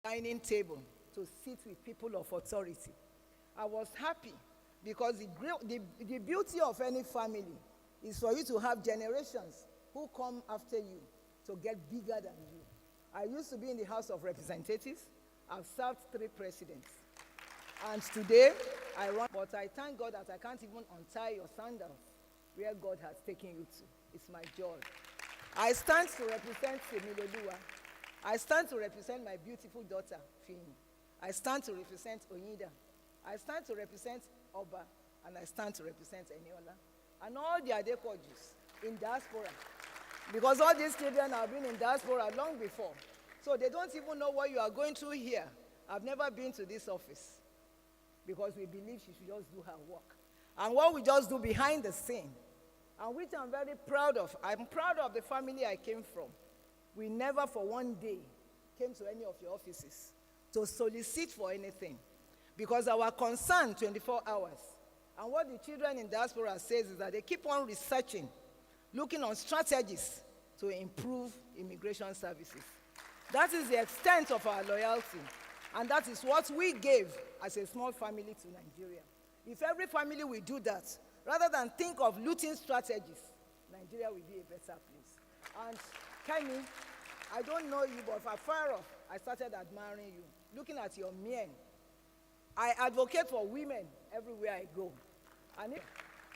dining table to sit with people of authority. I was happy because the beauty of any family is for you to have generations who come after you to get bigger than you. I used to be in the House of Representatives. I've served 3 presidents. And today, but I thank God that I can't even untie your sandals where God has taken you to. It's my joy. I stand to represent Semiloluwa. I stand to represent my beautiful daughter, Fini. I stand to represent Onyida. I stand to represent Oba. And I stand to represent Eniola. And all the Adepojus in diaspora. Because all these children have been in diaspora long before. So they don't even know what you are going through here. I've never been to this office. Because we believe she should just do her work. And what we just do behind the scene, and which I'm very proud of. I'm proud of the family I came from. We never for one day came to any of your offices to solicit for anything. Because our concern 24 hours. And what the children in diaspora says is that they keep on researching, looking on strategies to improve immigration services. That is the extent of our loyalty. And that is what we gave as a small family to Nigeria. If every family will do that, rather than think of looting strategies, Nigeria will be a better place. And Kemi, I don't know you, but afar off, I started admiring you. Looking at your mien, I advocate for women everywhere I go. And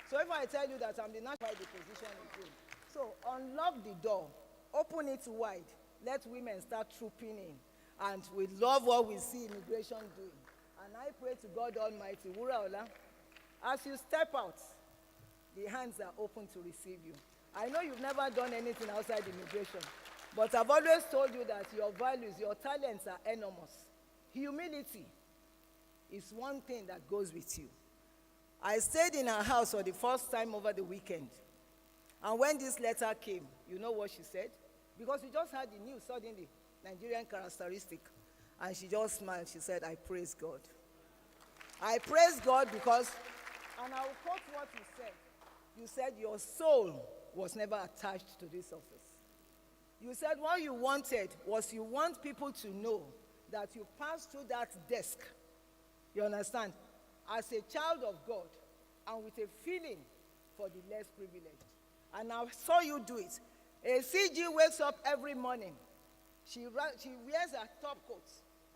so if I tell you that I'm the national position again, so unlock the door, open it wide, let women start trooping in. And we love what we see immigration doing. And I pray to God Almighty, Wuraola, as you step out, the hands are open to receive you. I know you've never done anything outside immigration, but I've always told you that your values, your talents are enormous. Humility is one thing that goes with you. I stayed in her house for the first time over the weekend. And when this letter came, you know what she said? Because we just heard the news suddenly, Nigerian characteristic. And she just smiled. She said, I praise God. I praise God because, and I'll quote what you said. You said your soul was never attached to this office. You said what you wanted was you want people to know that you passed through that desk, you understand, as a child of God and with a feeling for the less privileged. And I saw you do it. A CG wakes up every morning. She wears her top coat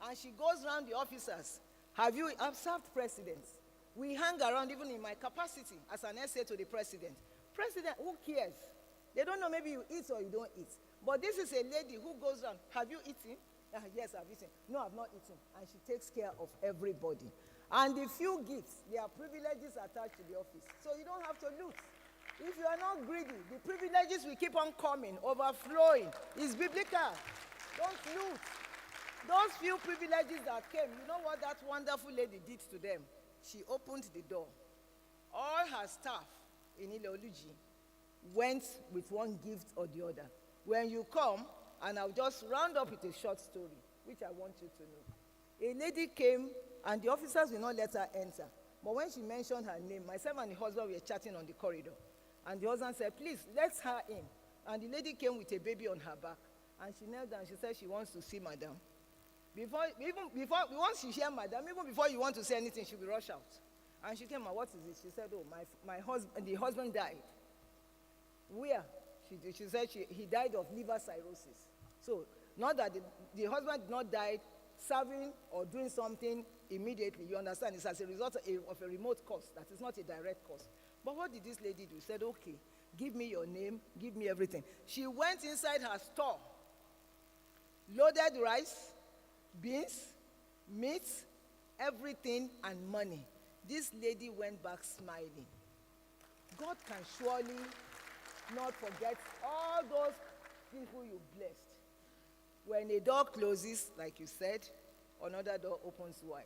and she goes around the officers. I've served presidents. We hang around even in my capacity as an essay to the president. President, who cares? They don't know, maybe you eat or you don't eat. But this is a lady who goes around, have you eaten? Yes, I've eaten. No, I've not eaten. And she takes care of everybody. And the few gifts, there are privileges attached to the office. So you don't have to loot. If you are not greedy, the privileges will keep on coming, overflowing. It's biblical. Don't loot. Those few privileges that came, you know what that wonderful lady did to them? She opened the door. All her staff in Ileoluji went with one gift or the other. When you come, and I'll just round up with a short story, which I want you to know. A lady came, and the officers will not let her enter. But when she mentioned her name, myself and the husband were chatting on the corridor. And the husband said, please, let her in. And the lady came with a baby on her back. And she knelt down, she said she wants to see madam. Once you hear madam, even before you want to say anything, she will rush out. And she came, what is it? She said, oh, my husband, the husband died. Where? She said he died of liver cirrhosis. So, not that the husband did not die serving or doing something immediately. You understand? It's as a result of a remote cause. That is not a direct cause. But what did this lady do? She said, okay, give me your name, give me everything. She went inside her store, loaded rice, beans, meat, everything, and money. This lady went back smiling. God can surely not forget all those people you blessed. When a door closes, like you said, another door opens wide.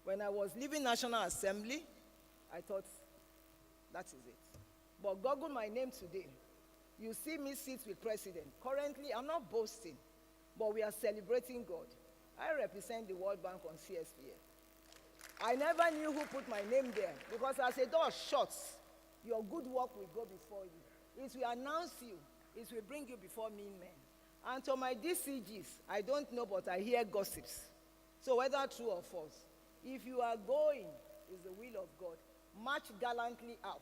When I was leaving National Assembly, I thought, that is it. But Google my name today. You see me sit with president. Currently, I'm not boasting, but we are celebrating God. I represent the World Bank on CSPA. I never knew who put my name there, because as a door shuts, your good work will go before you. It will announce you. It will bring you before mean men. And to my DCGs, I don't know, but I hear gossips. So whether true or false, if you are going, is the will of God, march gallantly out,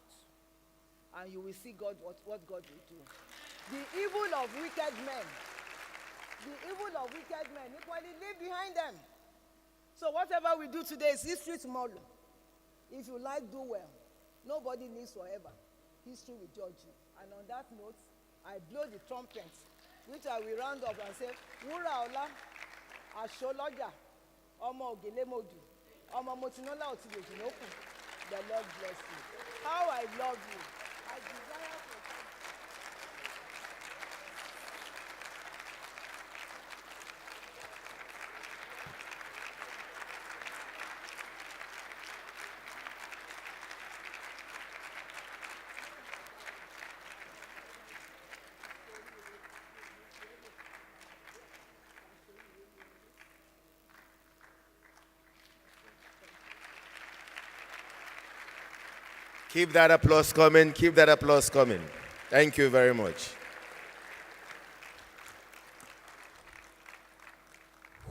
and you will see God, what God will do. The evil of wicked men, equally leave behind them. So whatever we do today is history tomorrow. If you like, do well. Nobody lives forever. History will judge you. And on that note, I blow the trumpet, which I will round up and say, Wuraola Adepoju, Omo Ogelemodu, Omo Motinola Otibejinoku. The Lord bless you. How I love you. I desire for Keep that applause coming. Keep that applause coming. Thank you very much.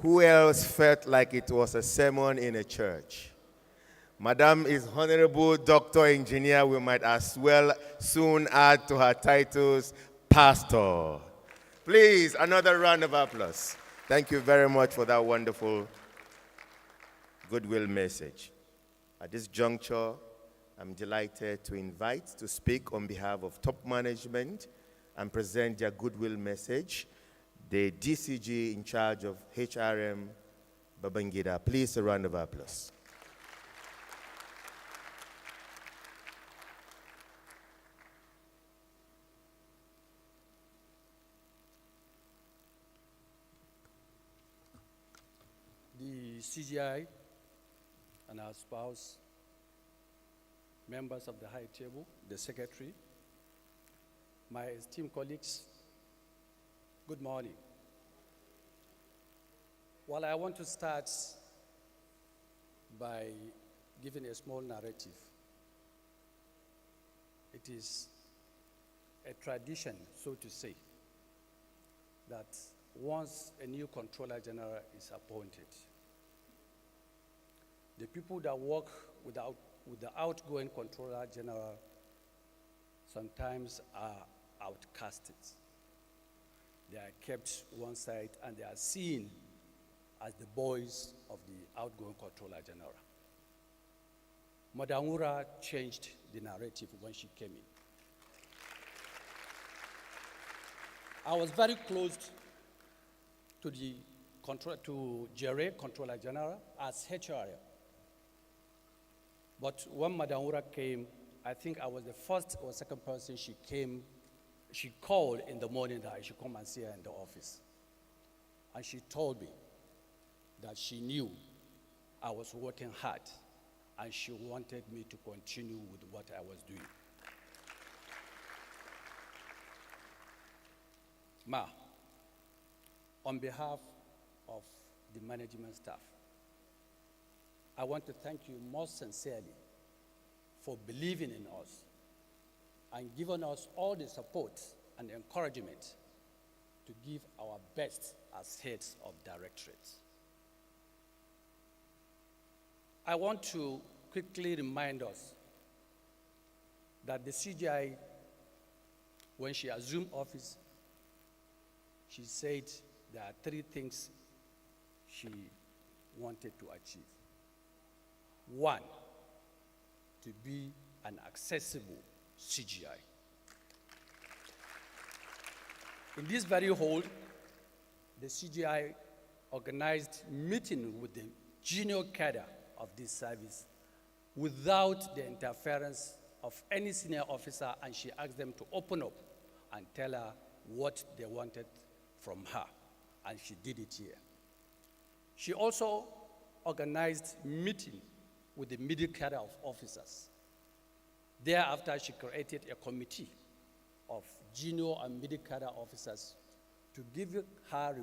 Who else felt like it was a sermon in a church? Madam is Honorable Doctor Engineer. We might as well soon add to her titles, Pastor. Please, another round of applause. Thank you very much for that wonderful goodwill message. At this juncture, I'm delighted to invite to speak on behalf of top management and present their goodwill message, the DCG in charge of HRM, Babangida. Please, a round of applause. The CGI and our spouse, members of the high table, the secretary, my esteemed colleagues, good morning. Well, I want to start by giving a small narrative. It is a tradition, so to say, that once a new controller general is appointed, the people that work with the outgoing controller general sometimes are outcasted. They are kept one side and they are seen as the boys of the outgoing controller general. Madam Wura changed the narrative when she came in. I was very close to Jerry, Controller General, as HRM. But when Madam Wura came, I think I was the first or second person she called in the morning that I should come and see her in the office. And she told me that she knew I was working hard and she wanted me to continue with what I was doing. Ma, on behalf of the management staff, I want to thank you most sincerely for believing in us and giving us all the support and encouragement to give our best as heads of directorates. I want to quickly remind us that the CGI, when she assumed office, she said there are 3 things she wanted to achieve. 1, to be an accessible CGI. In this very hall, the CGI organized meeting with the junior cadre of this service without the interference of any senior officer, and she asked them to open up and tell her what they wanted from her, and she did it here. She also organized meeting with the middle cadre of officers. Thereafter, she created a committee of junior and middle cadre officers to give her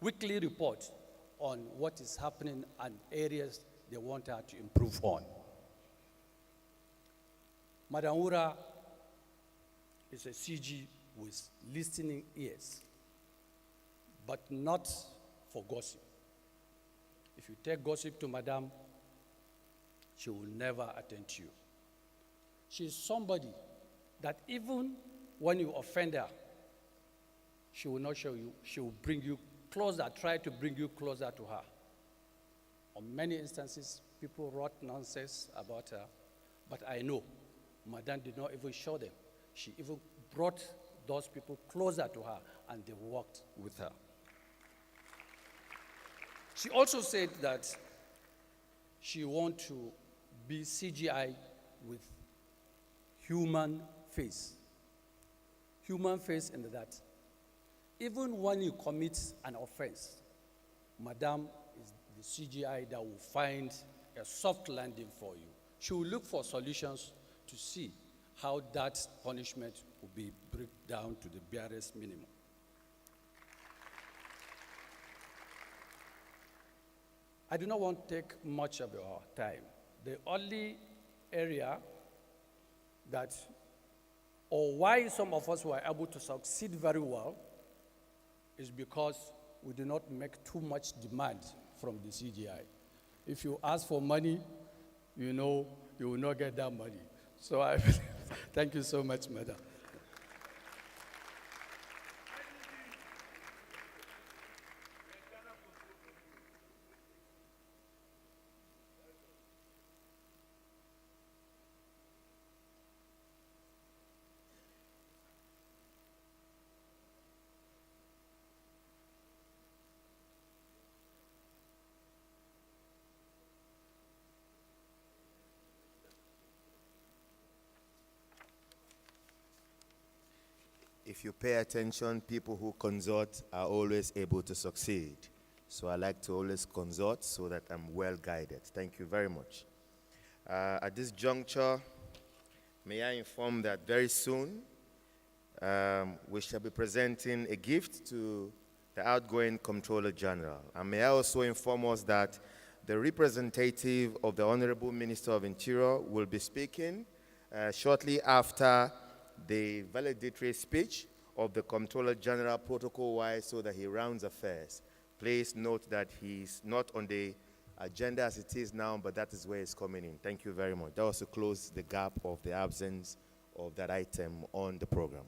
weekly report on what is happening and areas they want her to improve on. Madam Wura is a CG with listening ears. but not for gossip. If you take gossip to Madam, she will never attend to you. She's somebody that even when you offend her, she will not show you. She will bring you closer, try to bring you closer to her. On many instances, people wrote nonsense about her, but I know Madame did not even show them. She even brought those people closer to her, and they worked with her. She also said that she wants to be CGI with human face. Human face in that even when you commit an offense, Madam is the CGI that will find a soft landing for you. She will look for solutions to see how that punishment will be brought down to the barest minimum. I do not want to take much of your time. The only area that, or why some of us were able to succeed very well, is because we do not make too much demand from the CGI. If you ask for money, you know you will not get that money. So I thank you so much, Madam. If you pay attention, people who consult are always able to succeed. So I like to always consult so that I'm well guided. Thank you very much. At this juncture, may I inform that very soon we shall be presenting a gift to the outgoing Comptroller General. And may I also inform us that the representative of the Honorable Minister of Interior will be speaking shortly after the valedictory speech of the Comptroller General protocol-wise so that he rounds affairs. Please note that he's not on the agenda as it is now, but that is where he's coming in. Thank you very much. That also closed the gap of the absence of that item on the program.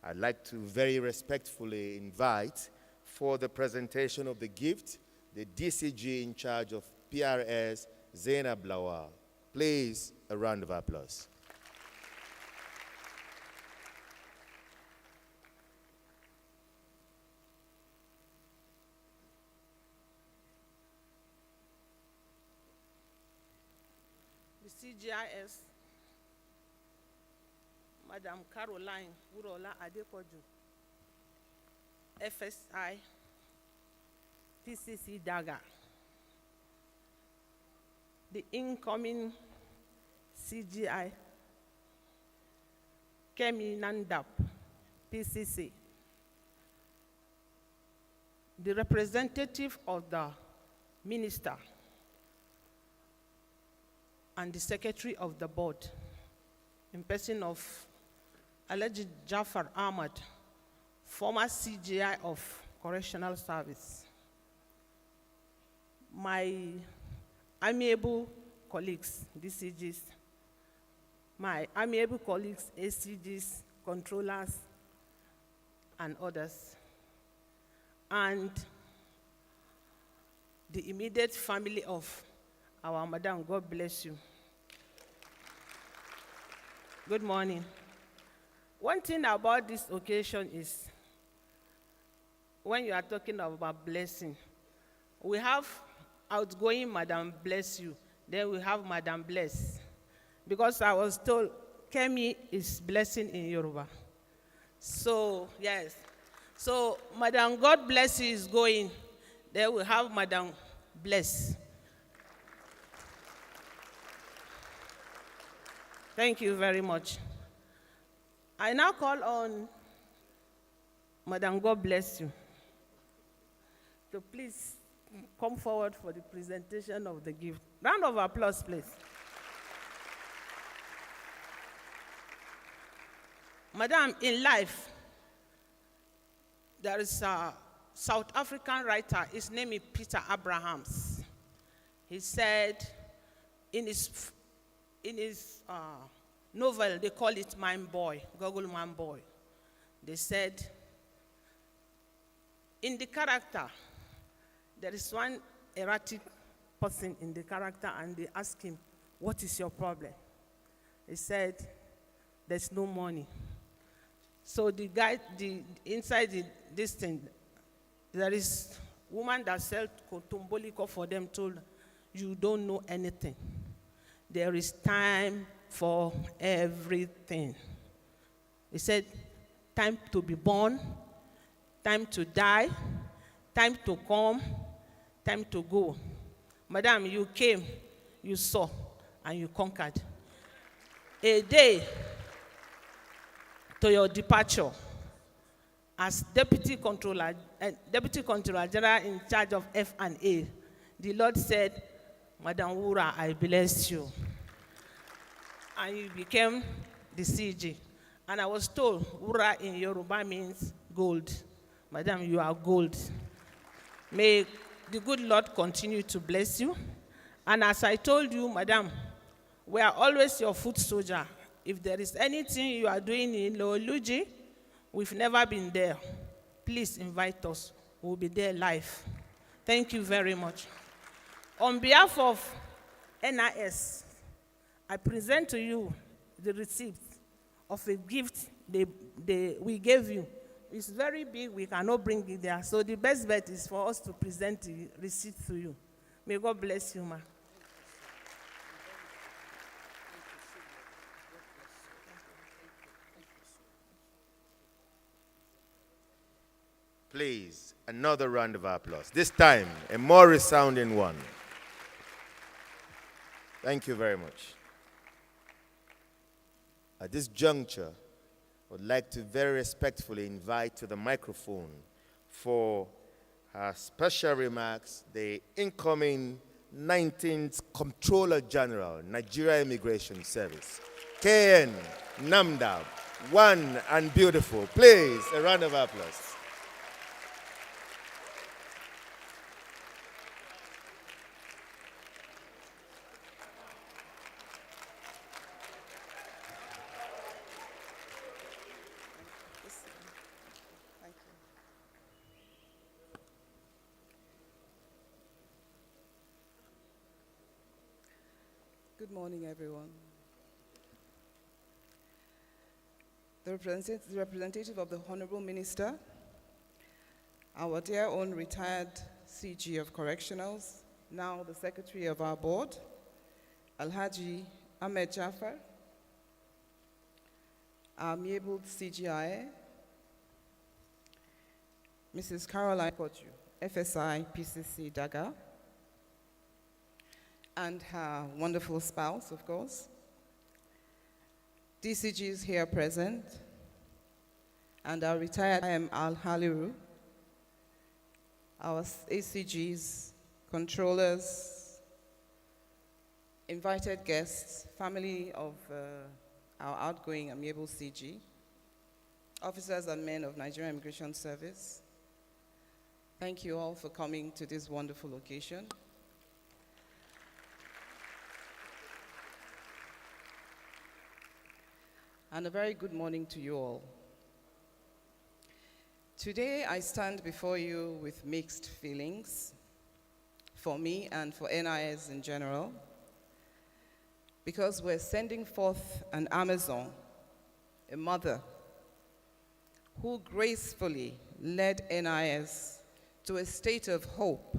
I'd like to very respectfully invite for the presentation of the gift, the DCG in charge of PRS, Zainab Lawal. Please, a round of applause. The CGIS, Madam Caroline Wuraola Adepoju, FSI, PCC Daga, the incoming CGI, Kemi Nandap, PCC, the representative of the minister, and the secretary of the board, in person of Alhaji Jafar Ahmad, former CGI of Correctional Service. My amiable colleagues, DCGs, my amiable colleagues, ACGs, controllers, and others, and the immediate family of our Madam, God bless you. Good morning. One thing about this occasion is, when you are talking about blessing, we have outgoing Madam Bless You, then we have Madam Bless. Because I was told Kemi is blessing in Yoruba. So, yes. So, Madam God Bless You is going, then we have Madam Bless. Thank you very much. I now call on Madam God Bless You to please come forward for the presentation of the gift. Round of applause, please. Madam, in life, there is South African writer. His name is Peter Abrahams. He said in his novel, they call it Man Boy, Google Man Boy. They said, in the character, there is one erratic person in the character, and they ask him, what is your problem? He said, there's no money. So the guy, inside this thing, there is woman that sells kotumboliko for them, told, you don't know anything. There is time for everything. He said, time to be born, time to die, time to come, time to go. Madam, you came, you saw, and you conquered. A day to your departure as Deputy Controller General in charge of F&A, the Lord said, Madam Wura, I bless you. And you became the CG. And I was told, Wura in Yoruba means gold. Madam, you are gold. May the good Lord continue to bless you. And as I told you, Madam, we are always your foot soldier. If there is anything you are doing in Loluji, we've never been there. Please invite us. We'll be there live. Thank you very much. On behalf of NIS, I present to you the receipt of a gift we gave you. It's very big, we cannot bring it there. So the best bet is for us to present the receipt to you. May God bless you, ma. Please, another round of applause. This time, a more resounding one. Thank you very much. At this juncture, I would like to very respectfully invite to the microphone for her special remarks the incoming 19th Comptroller General, Nigeria Immigration Service, KN Namdab, one and beautiful. Please, a round of applause. Good morning, everyone. The representative of the Honorable Minister, our dear own retired CG of Correctionals, now the Secretary of our board, Alhaji Ahmed Jafar, our amiable CGI, Mrs. Caroline Adepoju, FSI PCC Daga, and her wonderful spouse, of course, DCGs here present, and our retired IM Al-Haliru, our ACGs, controllers, invited guests, family of our outgoing amiable CG, officers and men of Nigerian Immigration Service. Thank you all for coming to this wonderful occasion. And a very good morning to you all. Today I stand before you with mixed feelings for me and for NIS in general, because we're sending forth an Amazon, a mother, who gracefully led NIS to a state of hope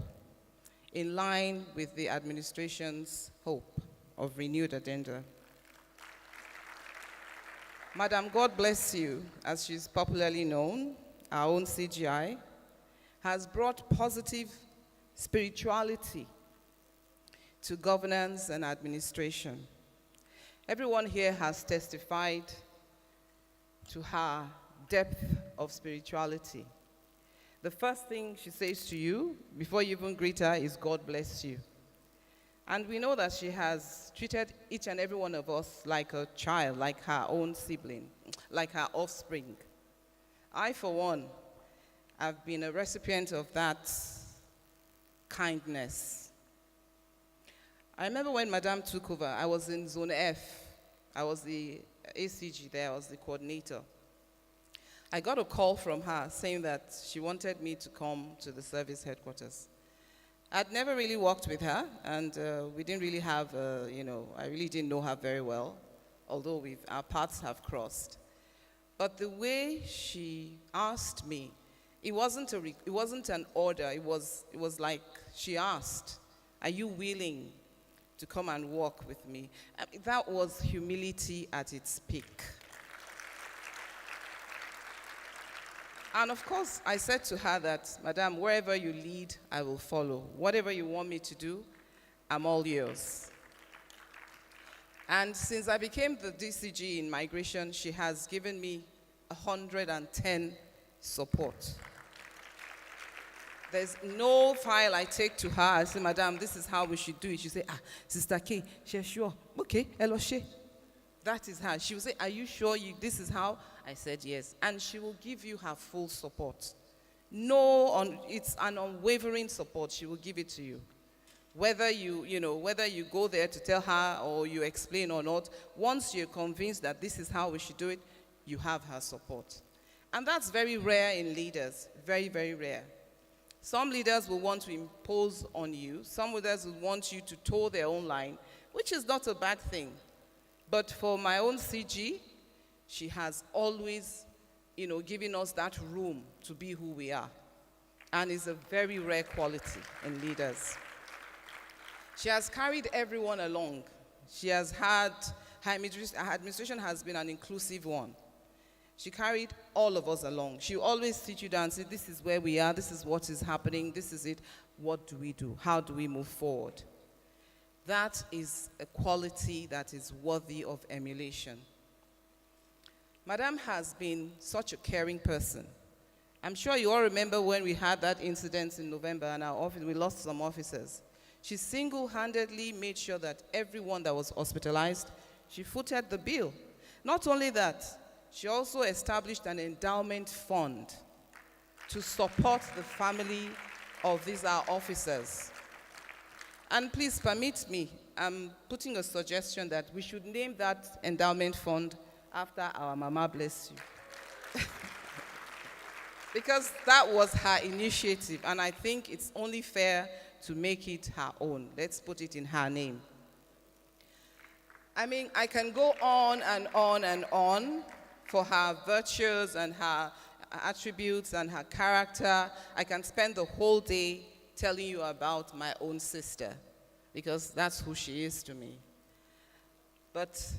in line with the administration's hope of renewed agenda. Madam, God bless you, as she's popularly known, our own CGI, has brought positive spirituality to governance and administration. Everyone here has testified to her depth of spirituality. The first thing she says to you, before you even greet her, is God bless you. And we know that she has treated each and every one of us like a child, like her own sibling, like her offspring. I, for one, I've been a recipient of that kindness. I remember when Madame took over, I was in Zone F. I was the ACG there, I was the coordinator. I got a call from her saying that she wanted me to come to the service headquarters. I'd never really worked with her, and we didn't really have, I really didn't know her very well, although our paths have crossed. But the way she asked me, it wasn't an order. It was like she asked, "Are you willing to come and walk with me?" That was humility at its peak. And of course, I said to her that, "Madam, wherever you lead, I will follow. Whatever you want me to do, I'm all yours." And since I became the DCG in migration, she has given me 110 support. There's no file I take to her. I say, "Madam, this is how we should do it." She say, "Sister K, she's sure. Okay, Eloshe." That is her. She will say, "Are you sure this is how?" I said, "Yes." And she will give you her full support. It's an unwavering support. She will give it to you. Whether whether you go there to tell her or you explain or not, once you're convinced that this is how we should do it, you have her support. And that's very rare in leaders, very, very rare. Some leaders will want to impose on you. Some leaders will want you to toe their own line, which is not a bad thing. But for my own CG, she has always, given us that room to be who we are. And it's a very rare quality in leaders. She has carried everyone along. She has her administration has been an inclusive one. She carried all of us along. She always sit you down and say, "This is where we are, this is what is happening, this is it. What do we do? How do we move forward?" That is a quality that is worthy of emulation. Madam has been such a caring person. I'm sure you all remember when we had that incident in November and we lost some officers. She single-handedly made sure that everyone that was hospitalized, she footed the bill. Not only that, she also established an endowment fund to support the family of these our officers. And please permit me, I'm putting a suggestion that we should name that endowment fund after our Mama Bless You. Because that was her initiative, and I think it's only fair to make it her own. Let's put it in her name. I mean, I can go on and on and on for her virtues and her attributes and her character. I can spend the whole day telling you about my own sister, because that's who she is to me. But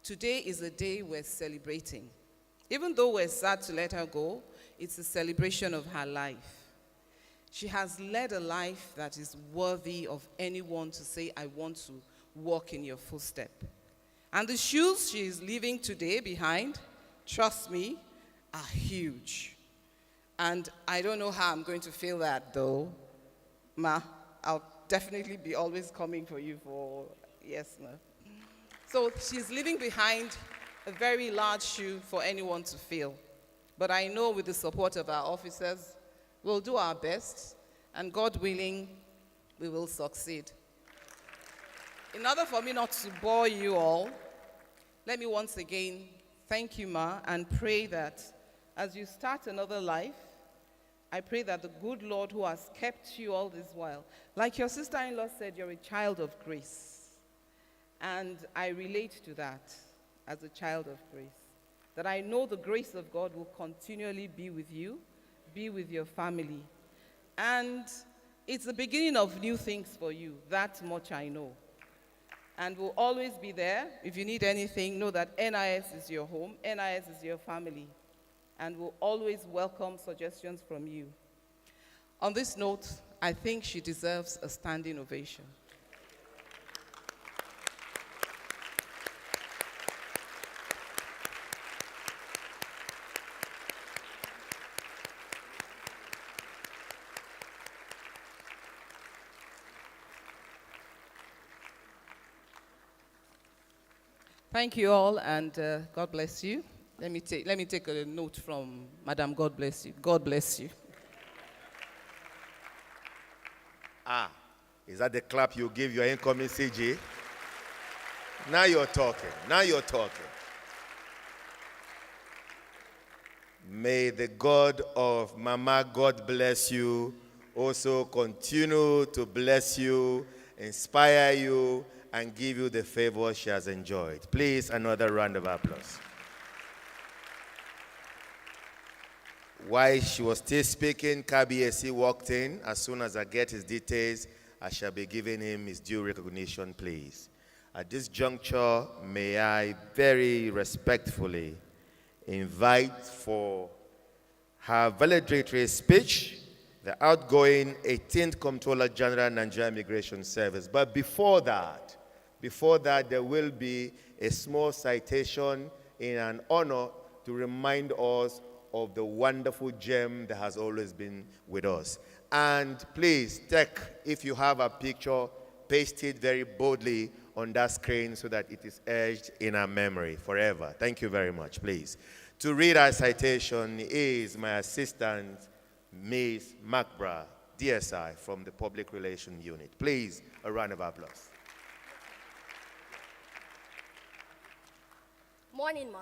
today is a day we're celebrating. Even though we're sad to let her go, it's a celebration of her life. She has led a life that is worthy of anyone to say, "I want to walk in your footstep." And the shoes she is leaving today behind, trust me, are huge. And I don't know how I'm going to feel that, though. Ma, I'll definitely be always coming for you for, yes, no. So she's leaving behind a very large shoe for anyone to fill. But I know with the support of our officers, we'll do our best, and God willing, we will succeed. In order for me not to bore you all, let me once again thank you, Ma, and pray that as you start another life, I pray that the good Lord who has kept you all this while, like your sister-in-law said, you're a child of grace. And I relate to that as a child of grace. That I know the grace of God will continually be with you, be with your family. And it's the beginning of new things for you. That much I know. And we'll always be there. If you need anything, know that NIS is your home, NIS is your family. And we'll always welcome suggestions from you. On this note, I think she deserves a standing ovation. Thank you all, and God bless you. Let me take a note from Madam. God bless you. God bless you. Is that the clap you give your incoming CG? Now you're talking. Now you're talking. May the God of Mama, God bless you, also continue to bless you, inspire you, and give you the favor she has enjoyed. Please, another round of applause. While she was still speaking, KBSC walked in. As soon as I get his details, I shall be giving him his due recognition, please. At this juncture, may I very respectfully invite for her valedictory speech the outgoing 18th Comptroller General, Nigeria Immigration Service. But before that, there will be a small citation in an honor to remind us of the wonderful gem that has always been with us. And please, if you have a picture, paste it very boldly on that screen so that it is etched in our memory forever. Thank you very much, please. To read our citation is my assistant, Ms. Macbra, DSI, from the Public Relations Unit. Please, a round of applause. Morning, ma.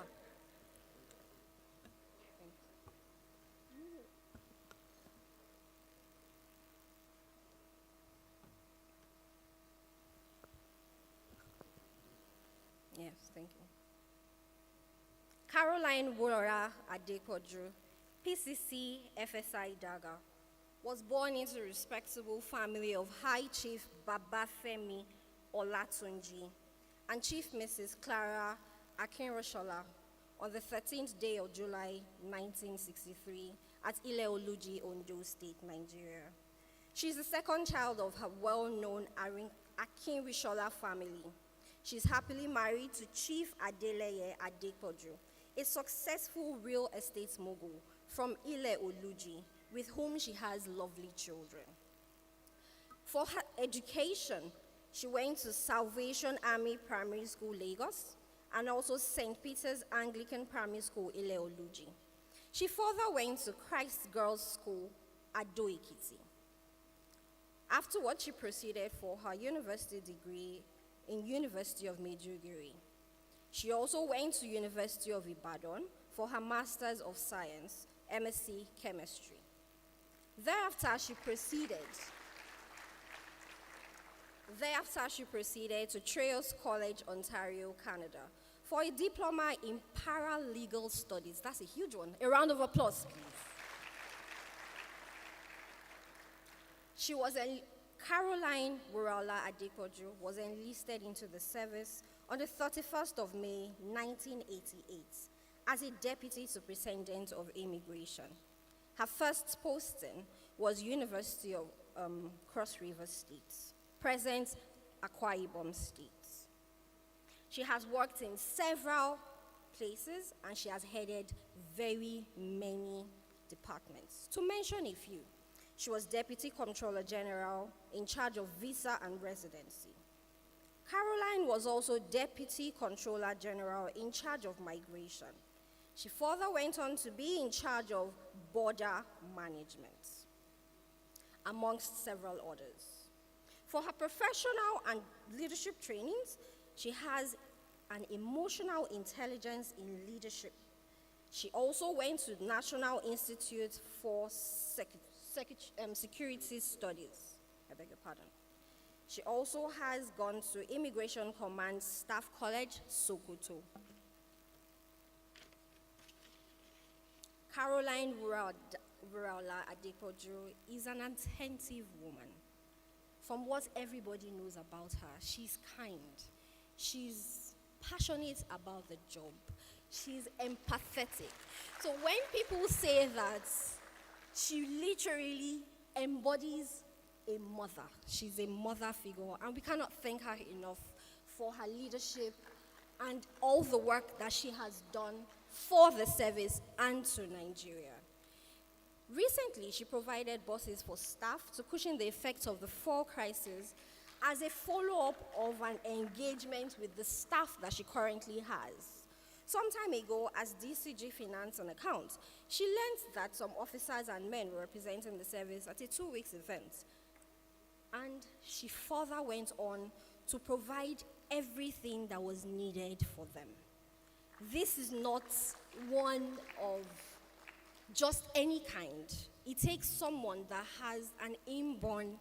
Yes, thank you. Caroline Wuraola Adepoju, PCC FSI Daga, was born into a respectable family of High Chief Babafemi Olatunji and Chief Mrs. Clara Akinroshola on the 13th day of July 1963 at Ile-Oluji, Ondo State, Nigeria. She is the second child of her well-known Akinrishola family. She is happily married to Chief Adeleye Adepoju, a successful real estate mogul from Ile-Oluji, with whom she has lovely children. For her education, she went to Salvation Army Primary School, Lagos, and also St. Peter's Anglican Primary School, Ile-Oluji. She further went to Christ Girls' School, Ado Ekiti. Afterwards, she proceeded for her university degree in University of Maiduguri. She also went to University of Ibadan for her Masters of Science, MSc Chemistry. Thereafter, she proceeded to Trails College, Ontario, Canada, for a diploma in paralegal studies. That's a huge one. A round of applause, please. Caroline Wuraola Adepoju was enlisted into the service on the 31st of May, 1988, as a Deputy Superintendent of Immigration. Her first posting was University of Cross River State, present Akwa Ibom State. She has worked in several places and she has headed very many departments. To mention a few, she was Deputy Comptroller General in charge of visa and residency. Caroline was also Deputy Comptroller General in charge of migration. She further went on to be in charge of border management, amongst several others. For her professional and leadership trainings, she has an emotional intelligence in leadership. She also went to the National Institute for Security Studies. I beg your pardon. She also has gone to Immigration Command Staff College, Sokoto. Caroline Wuraola Adepoju is an attentive woman. From what everybody knows about her, she's kind. She's passionate about the job. She's empathetic. So when people say that she literally embodies a mother, she's a mother figure, and we cannot thank her enough for her leadership and all the work that she has done for the service and to Nigeria. Recently, she provided buses for staff to cushion the effects of the fall crisis as a follow-up of an engagement with the staff that she currently has. Some time ago, as DCG Finance and Accounts, she learned that some officers and men were representing the service at a 2-week event. And she further went on to provide everything that was needed for them. This is not one of just any kind. It takes someone that has an inborn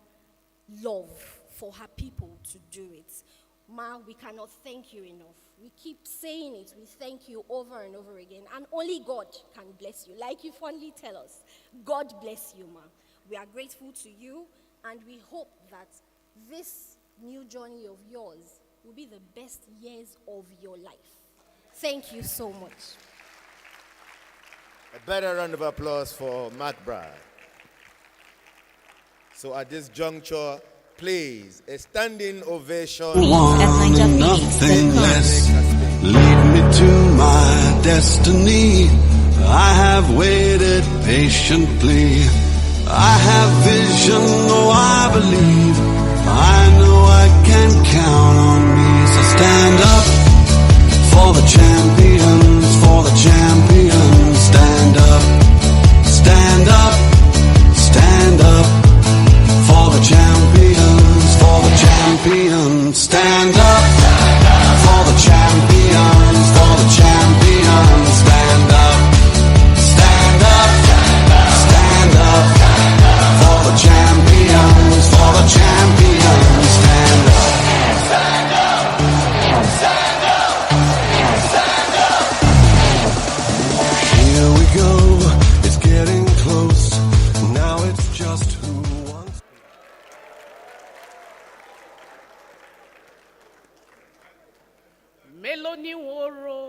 love for her people to do it. Ma, we cannot thank you enough. We keep saying it. We thank you over and over again. And only God can bless you. Like you fondly tell us, God bless you, Ma. We are grateful to you, and we hope that this new journey of yours will be the best years of your life. Thank you so much. A better round of applause for McBride. So at this juncture, please, a standing ovation. Want nothing less. Lead me to my destiny. I have waited patiently. I have vision, oh I believe. I know I can count on me. So stand up for the champions, for the champions. Stand up, stand up, stand up for the champions, for the champions. Stand up for the champions, for the champions. Stand up, stand up, stand up for the champions, for the champions. Stand up, stand up, stand up, stand up. Here we go, it's getting close. Now it's just who wants. Mélòó ni wọ́n rò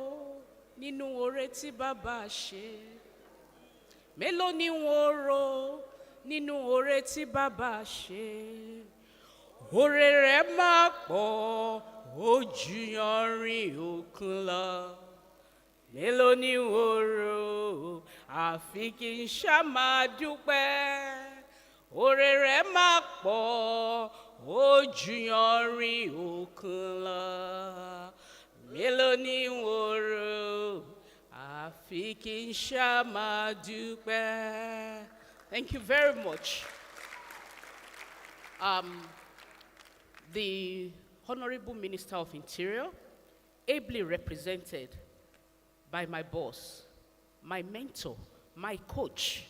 nínú oore tí bàbá ṣe? Mélòó ni wọ́n rò nínú oore tí bàbá ṣe? Oore rẹ̀ máa pọ̀, ó ju yanrìn òkun lọ. Mélòó ni wọ́n rò, àfi kí n ṣá máa dúpẹ́. Oore rẹ̀ máa pọ̀, ó ju yanrìn òkun lọ. Mélòó ni wọ́n rò, àfi kí n ṣá máa dúpẹ́. Thank you very much. The Honorable Minister of Interior, ably represented by my boss, my mentor, my coach,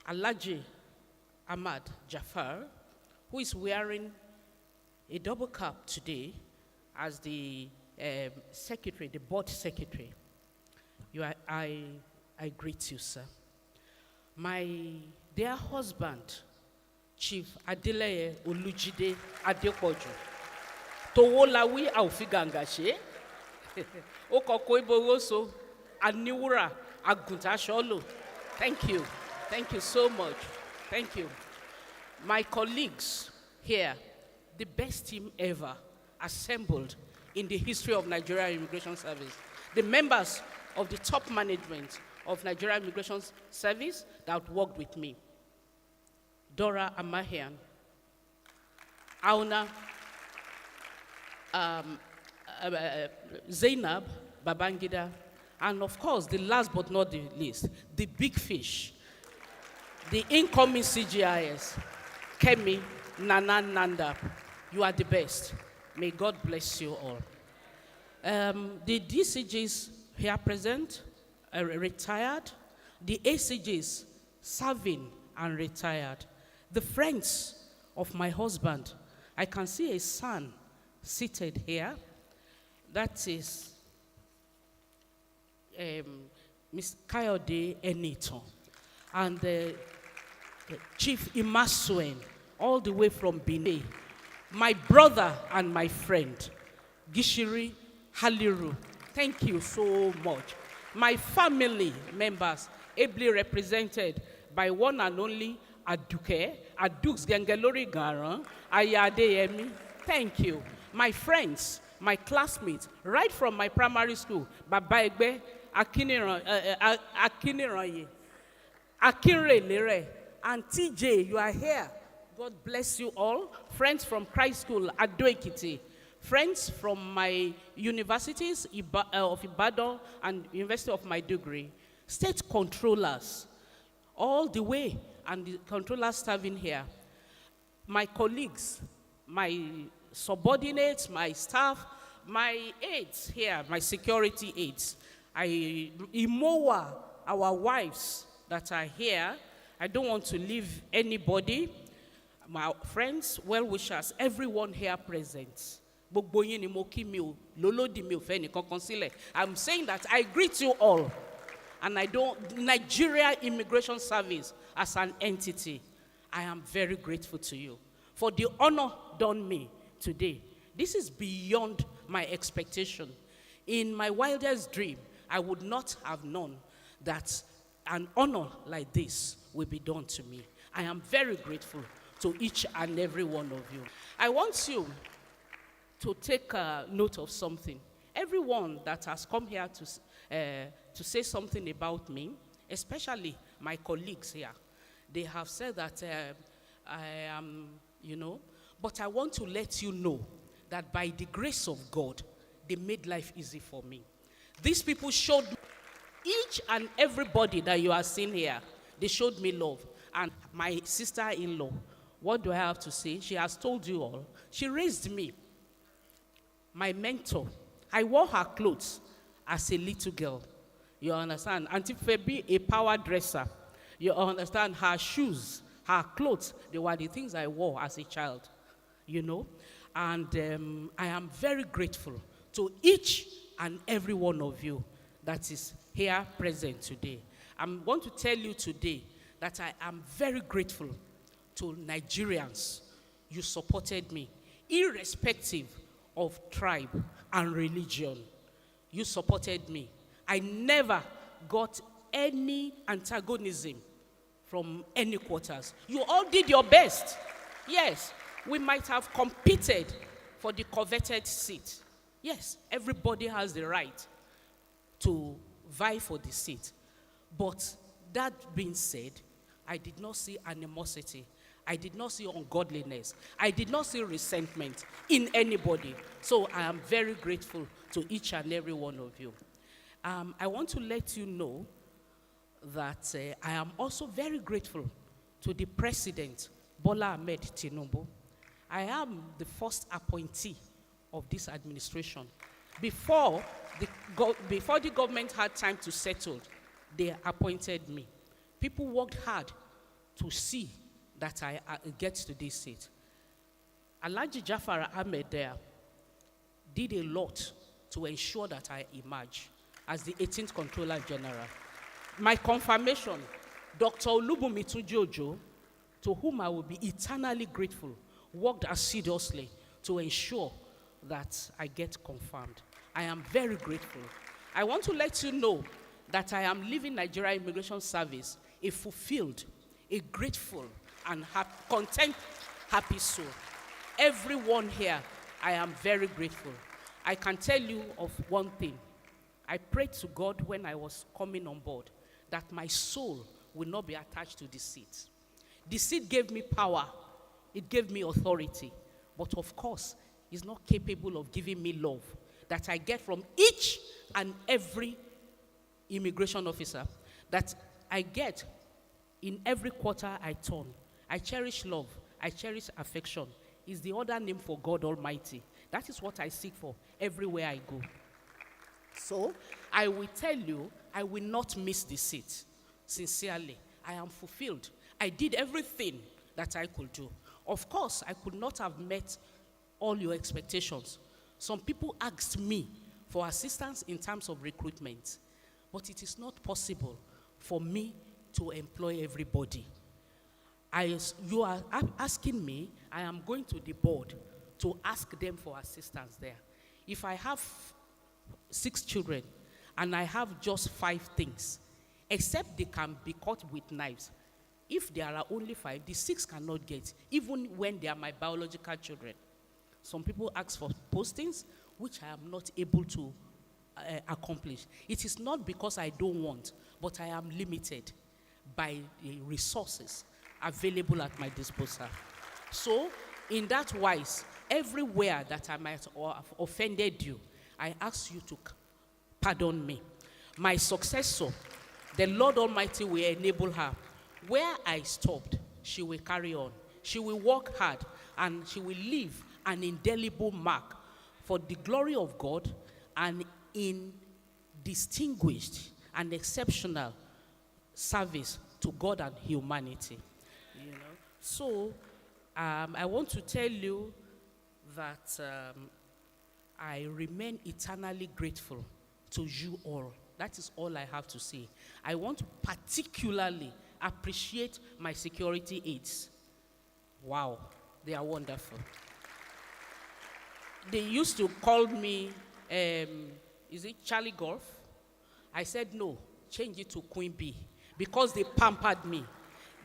Alhaji Ahmad Jafar, who is wearing a double cap today as the secretary, the board secretary. I greet you, sir. My dear husband, Chief Adeleye Olujide Adepoju, Towolawi Aufigangashe, Okoko Iboroso, Aniwura Aguntasholo. Thank you. Thank you so much. Thank you. My colleagues here, the best team ever assembled in the history of Nigeria Immigration Service. The members of the top management of Nigeria Immigration Service that worked with me. Dora Amahian, Auna, Zainab Babangida, and of course, the last but not the least, the big fish, the incoming CGIS, Kemi Nana Nanda. You are the best. May God bless you all. The DCGs here present, retired. The ACGs serving and retired. The friends of my husband. I can see a son seated here. That is Ms. Kayode Eniton. And Chief Imasuen, all the way from Benin. My brother and my friend, Gishiri Haliru. Thank you so much. My family members, ably represented by one and only Aduke, Adux Gengelori Garan, Ayadeyemi. Thank you. My friends, my classmates, right from my primary school, Baba Egbe, Akiniroye, Akinrelere, and TJ, you are here. God bless you all. Friends from Christ School, Ado Ekiti. friends from my universities of Ibadan and University of Maiduguri, state controllers, all the way, and the controllers serving here, my colleagues, my subordinates, my staff, my aides here, my security aides, Imowa, our wives that are here. I don't want to leave anybody. My friends, well-wishers, everyone here present. I'm saying that I greet you all. And Nigeria Immigration Service as an entity, I am very grateful to you for the honor done me today. This is beyond my expectation. In my wildest dream, I would not have known that an honor like this will be done to me. I am very grateful to each and every one of you. I want you to take note of something. Everyone that has come here to say something about me, especially my colleagues here, they have said that I am, but I want to let you know that by the grace of God, they made life easy for me. These people showed me, each and everybody that you are seeing here, they showed me love. And my sister-in-law, what do I have to say? She has told you all. She raised me. My mentor. I wore her clothes as a little girl. You understand? Auntie Febi, a power dresser. You understand? Her shoes, her clothes, they were the things I wore as a child. And I am very grateful to each and every one of you that is here present today. I want to tell you today that I am very grateful to Nigerians. You supported me, irrespective of tribe and religion. You supported me. I never got any antagonism from any quarters. You all did your best. Yes, we might have competed for the coveted seat. Yes, everybody has the right to vie for the seat. But that being said, I did not see animosity. I did not see ungodliness. I did not see resentment in anybody. So I am very grateful to each and every one of you. I want to let you know that I am also very grateful to the President, Bola Ahmed Tinubu. I am the first appointee of this administration. Before the government had time to settle, they appointed me. People worked hard to see that I get to this seat. Alhaji Jafar Ahmed there did a lot to ensure that I emerge as the 18th Controller General. My confirmation, Dr. Olubunmi Tunji-Ojo, to whom I will be eternally grateful, worked assiduously to ensure that I get confirmed. I am very grateful. I want to let you know that I am leaving Nigeria Immigration Service a fulfilled, a grateful, and content, happy soul. Everyone here, I am very grateful. I can tell you of one thing. I prayed to God when I was coming on board that my soul will not be attached to the seat. The seat gave me power. It gave me authority. But of course, it's not capable of giving me love that I get from each and every immigration officer, that I get in every quarter I turn. I cherish love. I cherish affection. It's the other name for God Almighty. That is what I seek for everywhere I go. So, I will tell you, I will not miss the seat. Sincerely, I am fulfilled. I did everything that I could do. Of course, I could not have met all your expectations. Some people asked me for assistance in terms of recruitment, but it is not possible for me to employ everybody. You are asking me, I am going to the board to ask them for assistance there. If I have 6 children and I have just 5 things, except they can be cut with knives, if there are only 5, the 6 cannot get, even when they are my biological children. Some people ask for postings, which I am not able to accomplish. It is not because I don't want, but I am limited by the resources available at my disposal. So, in that wise, everywhere that I might have offended you, I ask you to pardon me. My successor, the Lord Almighty will enable her. Where I stopped, she will carry on. She will work hard, and she will leave an indelible mark for the glory of God and in distinguished and exceptional service to God and humanity. You know? So, I want to tell you that I remain eternally grateful to you all. That is all I have to say. I want to particularly appreciate my security aides. Wow, they are wonderful. They used to call me, is it Charlie Golf? I said no, change it to Queen Bee, because they pampered me.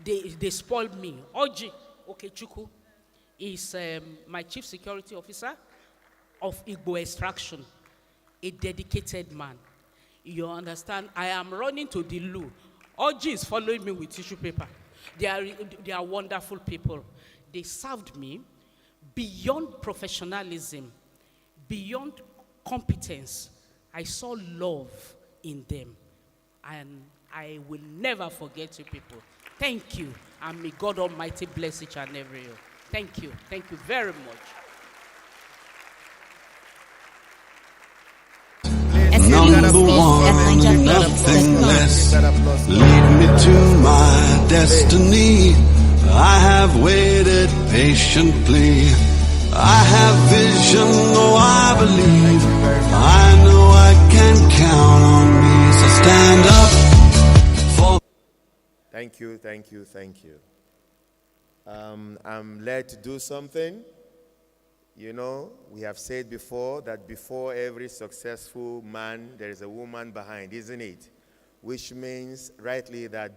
They spoiled me. Oji Okechukwu is my chief security officer of Igbo extraction, a dedicated man. You understand? I am running to the loo. Oji is following me with tissue paper. They are wonderful people. They served me beyond professionalism, beyond competence. I saw love in them, and I will never forget you people. Thank you, and may God Almighty bless each and every you. Thank you very much. Number one, nothing less. Lead me to my destiny. I have waited patiently. I have vision, oh I believe. I know I can count on me. So stand up for. Thank you. I'm led to do something. You know, we have said before that before every successful man, there is a woman behind, isn't it? Which means, rightly, that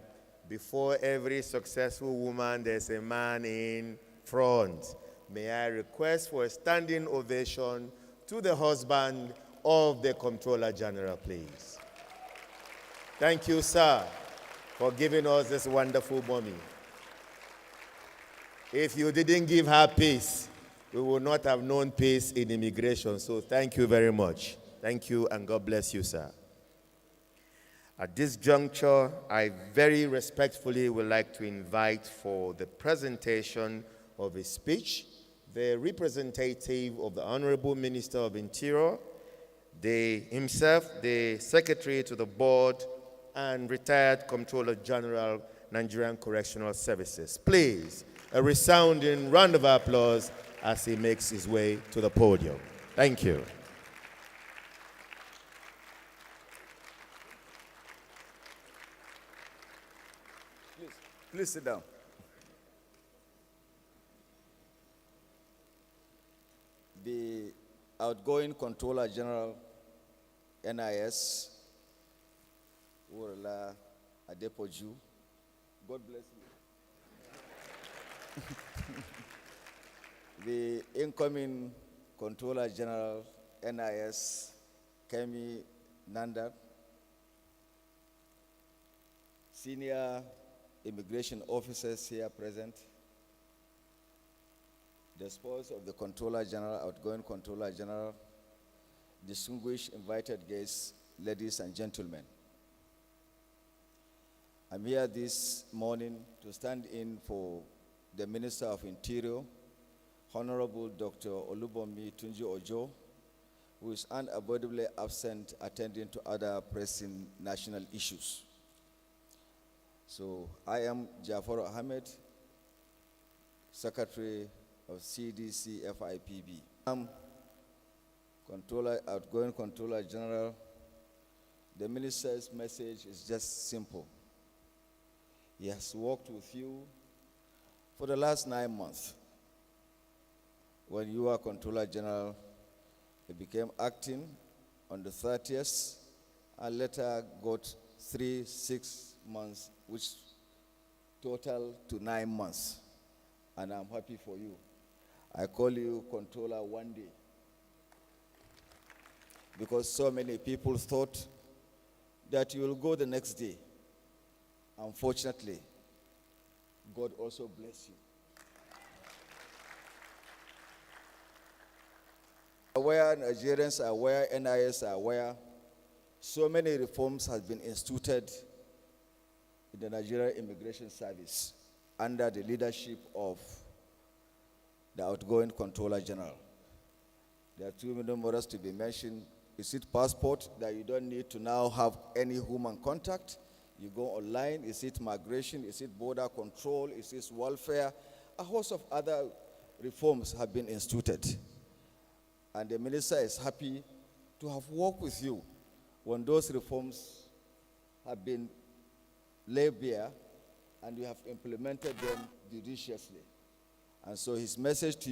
before every successful woman, there's a man in front. May I request for a standing ovation to the husband of the Comptroller General, please. Thank you, sir, for giving us this wonderful mommy. If you didn't give her peace, we would not have known peace in immigration. So thank you very much. Thank you, and God bless you, sir. At this juncture, I very respectfully would like to invite for the presentation of a speech the representative of the Honorable Minister of Interior, himself, the Secretary to the Board, and retired Comptroller General, Nigerian Correctional Services. Please, a resounding round of applause as he makes his way to the podium. Thank you. Please sit down. The outgoing Comptroller General, NIS, Wuraola Adepoju, God bless you. The incoming Comptroller General, NIS, Kemi Nanda, senior immigration officers here present, the spouse of the Comptroller General, outgoing Comptroller General, distinguished invited guests, ladies and gentlemen. I'm here this morning to stand in for the Minister of Interior, Honorable Dr. Olubomi Tunji Ojo, who is unavoidably absent attending to other pressing national issues. So I am Jafar Ahmed, Secretary of CDC FIPB. I'm outgoing Comptroller General. The Minister's message is just simple. He has worked with you for the last 9 months. When you were Comptroller General, he became acting on the 30th and later got 6 months, which total to 9 months. And I'm happy for you. I call you Comptroller one day, because so many people thought that you will go the next day. Unfortunately, God also bless you. Aware, Nigerians are aware, NIS are aware, so many reforms have been instituted in the Nigerian Immigration Service under the leadership of the outgoing Controller General. There are two main models to be mentioned. Is it passport, that you don't need to now have any human contact? You go online. Is it migration? Is it border control? Is it welfare? A host of other reforms have been instituted. And the minister is happy to have worked with you when those reforms have been laid bare and you have implemented them judiciously. And so his message to you